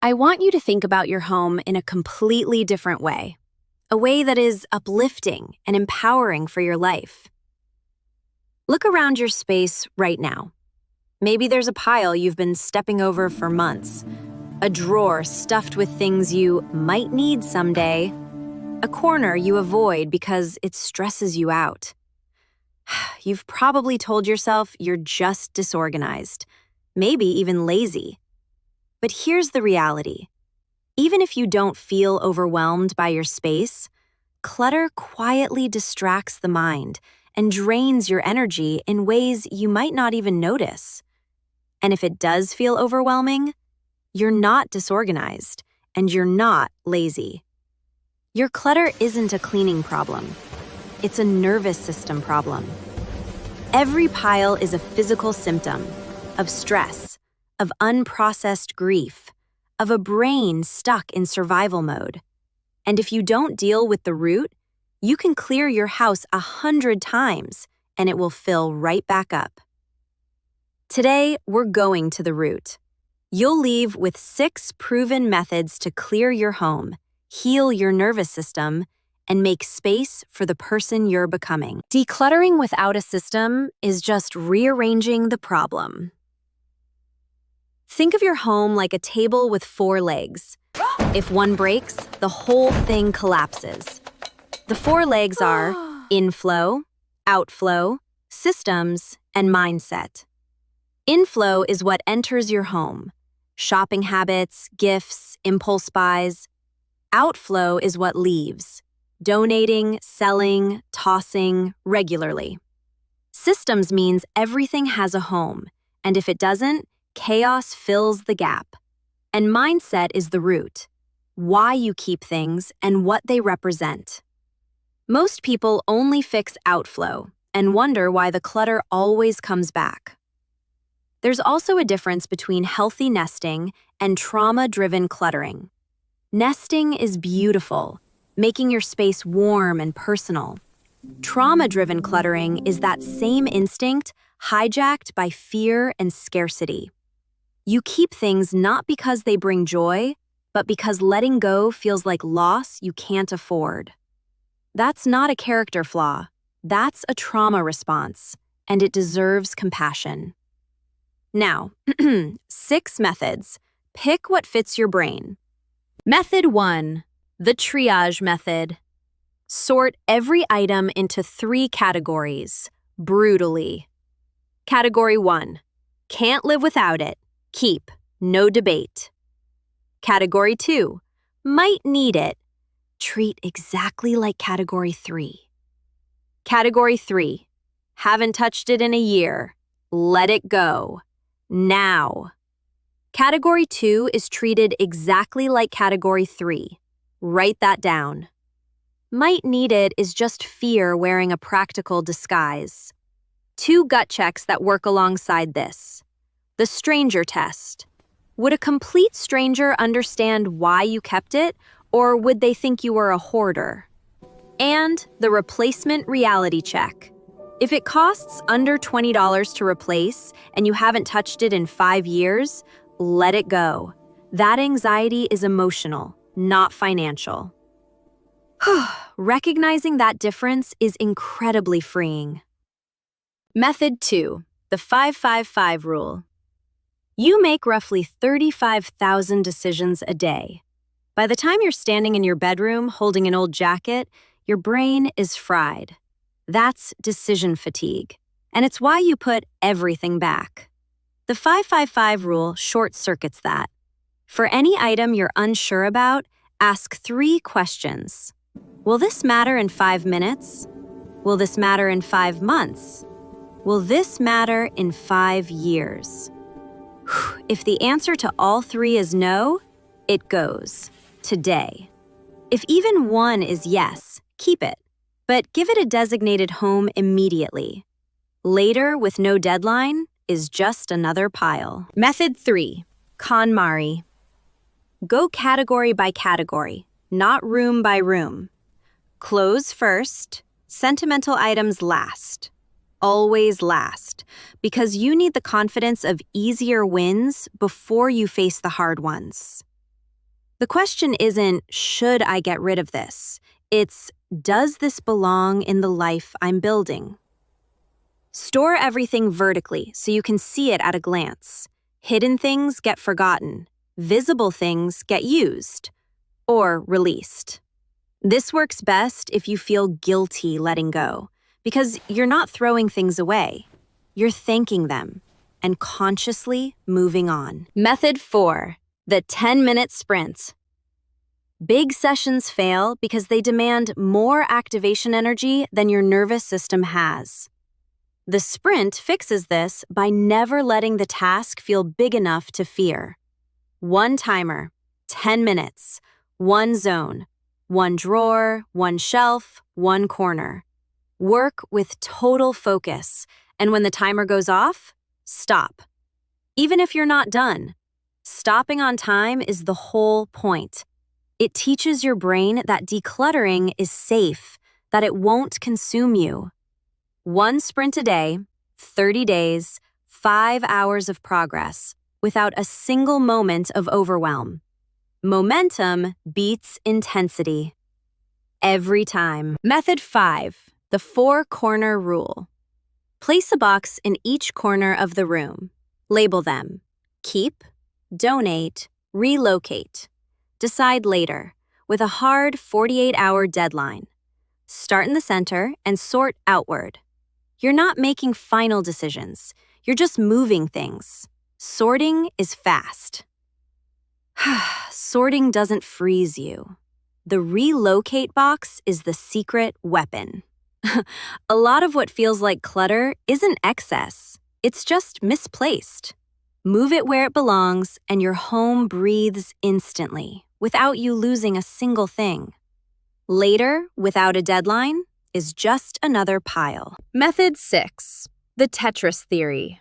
I want you to think about your home in a completely different way, a way that is uplifting and empowering for your life. Look around your space right now. Maybe there's a pile you've been stepping over for months, a drawer stuffed with things you might need someday, a corner you avoid because it stresses you out. You've probably told yourself you're just disorganized, maybe even lazy. But here's the reality. Even if you don't feel overwhelmed by your space, clutter quietly distracts the mind and drains your energy in ways you might not even notice. And if it does feel overwhelming, you're not disorganized and you're not lazy. Your clutter isn't a cleaning problem. It's a nervous system problem. Every pile is a physical symptom of stress, of unprocessed grief, of a brain stuck in survival mode. And if you don't deal with the root, you can clear your house 100 times and it will fill right back up. Today, we're going to the root. You'll leave with 6 proven methods to clear your home, heal your nervous system, and make space for the person you're becoming. Decluttering without a system is just rearranging the problem. Think of your home like a table with 4 legs. If one breaks, the whole thing collapses. The 4 legs are inflow, outflow, systems, and mindset. Inflow is what enters your home: shopping habits, gifts, impulse buys. Outflow is what leaves: donating, selling, tossing regularly. Systems means everything has a home, and if it doesn't, chaos fills the gap. And mindset is the root: why you keep things and what they represent. Most people only fix outflow and wonder why the clutter always comes back. There's also a difference between healthy nesting and trauma-driven cluttering. Nesting is beautiful, making your space warm and personal. Trauma-driven cluttering is that same instinct hijacked by fear and scarcity. You keep things not because they bring joy, but because letting go feels like loss you can't afford. That's not a character flaw. That's a trauma response, and it deserves compassion. Now, 6 methods. Pick what fits your brain. Method 1, the triage method. Sort every item into 3 categories, brutally. Category 1, can't live without it. Keep, no debate. Category 2, might need it. Treat exactly like Category 3. Category 3, haven't touched it in a year. Let it go. Now. Category 2 is treated exactly like Category 3. Write that down. Might need it is just fear wearing a practical disguise. 2 gut checks that work alongside this. The stranger test. Would a complete stranger understand why you kept it, or would they think you were a hoarder? And the replacement reality check. If it costs under $20 to replace and you haven't touched it in 5 years, let it go. That anxiety is emotional, not financial. Recognizing that difference is incredibly freeing. Method 2, the 5-5-5 rule. You make roughly 35,000 decisions a day. By the time you're standing in your bedroom holding an old jacket, your brain is fried. That's decision fatigue, and it's why you put everything back. The 5-5-5 rule short-circuits that. For any item you're unsure about, ask 3 questions. Will this matter in 5 minutes? Will this matter in 5 months? Will this matter in 5 years? If the answer to all 3 is no, it goes today. If even 1 is yes, keep it, but give it a designated home immediately. Later, with no deadline, is just another pile. Method 3, KonMari. Go category by category, not room by room. Clothes first, sentimental items last. Always last, because you need the confidence of easier wins before you face the hard ones. The question isn't, should I get rid of this? It's, does this belong in the life I'm building? Store everything vertically so you can see it at a glance. Hidden things get forgotten. Visible things get used or released. This works best if you feel guilty letting go, because you're not throwing things away. You're thanking them and consciously moving on. Method 4, the 10-minute sprint. Big sessions fail because they demand more activation energy than your nervous system has. The sprint fixes this by never letting the task feel big enough to fear. One timer, 10 minutes, one zone, one drawer, one shelf, one corner. Work with total focus, and when the timer goes off, stop. Even if you're not done, stopping on time is the whole point. It teaches your brain that decluttering is safe, that it won't consume you. One sprint a day, 30 days, 5 hours of progress, without a single moment of overwhelm. Momentum beats intensity. Every time. Method 5, the 4-corner rule. Place a box in each corner of the room. Label them. Keep, donate, relocate. Decide later, with a hard 48-hour deadline. Start in the center and sort outward. You're not making final decisions. You're just moving things. Sorting is fast. Sorting doesn't freeze you. The relocate box is the secret weapon. A lot of what feels like clutter isn't excess. It's just misplaced. Move it where it belongs, and your home breathes instantly, without you losing a single thing. Later, without a deadline, is just another pile. Method 6, the Tetris theory.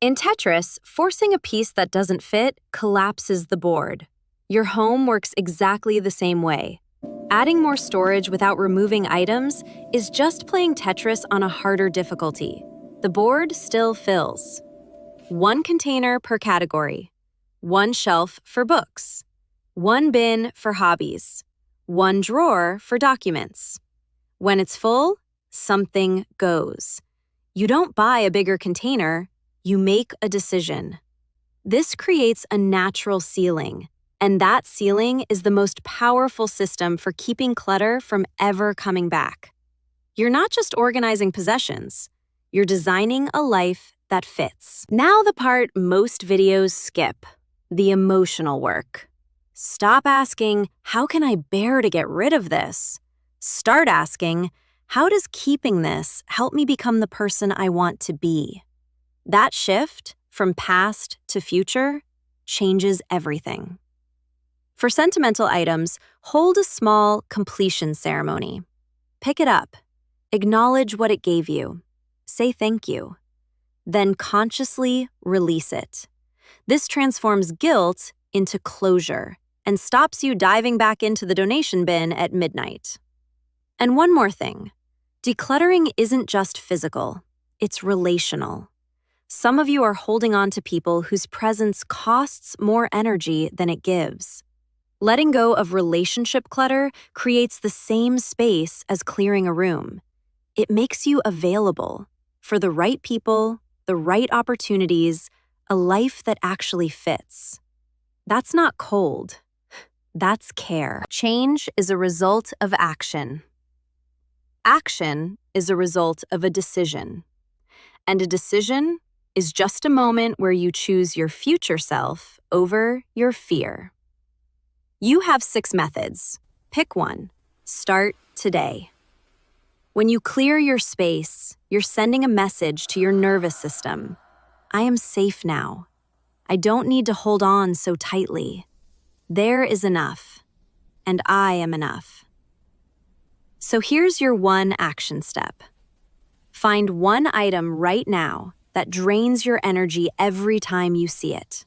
In Tetris, forcing a piece that doesn't fit collapses the board. Your home works exactly the same way. Adding more storage without removing items is just playing Tetris on a harder difficulty. The board still fills. One container per category. One shelf for books. One bin for hobbies. One drawer for documents. When it's full, something goes. You don't buy a bigger container, you make a decision. This creates a natural ceiling, and that ceiling is the most powerful system for keeping clutter from ever coming back. You're not just organizing possessions, you're designing a life that fits. Now the part most videos skip, the emotional work. Stop asking, how can I bear to get rid of this? Start asking, how does keeping this help me become the person I want to be? That shift, from past to future, changes everything. For sentimental items, hold a small completion ceremony. Pick it up. Acknowledge what it gave you. Say thank you. Then consciously release it. This transforms guilt into closure and stops you diving back into the donation bin at midnight. And one more thing. Decluttering isn't just physical, it's relational. Some of you are holding on to people whose presence costs more energy than it gives. Letting go of relationship clutter creates the same space as clearing a room. It makes you available for the right people, the right opportunities, a life that actually fits. That's not cold. That's care. Change is a result of action. Action is a result of a decision. And a decision is just a moment where you choose your future self over your fear. You have 6 methods. Pick one. Start today. When you clear your space, you're sending a message to your nervous system. I am safe now. I don't need to hold on so tightly. There is enough, and I am enough. So here's your one action step. Find one item right now that drains your energy every time you see it.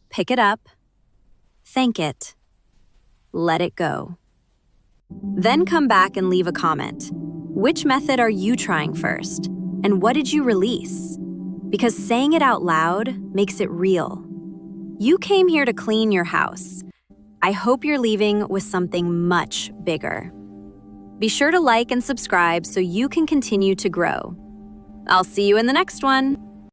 Pick it up, thank it, let it go. Then come back and leave a comment. Which method are you trying first? And what did you release? Because saying it out loud makes it real. You came here to clean your house. I hope you're leaving with something much bigger. Be sure to like and subscribe so you can continue to grow. I'll see you in the next one.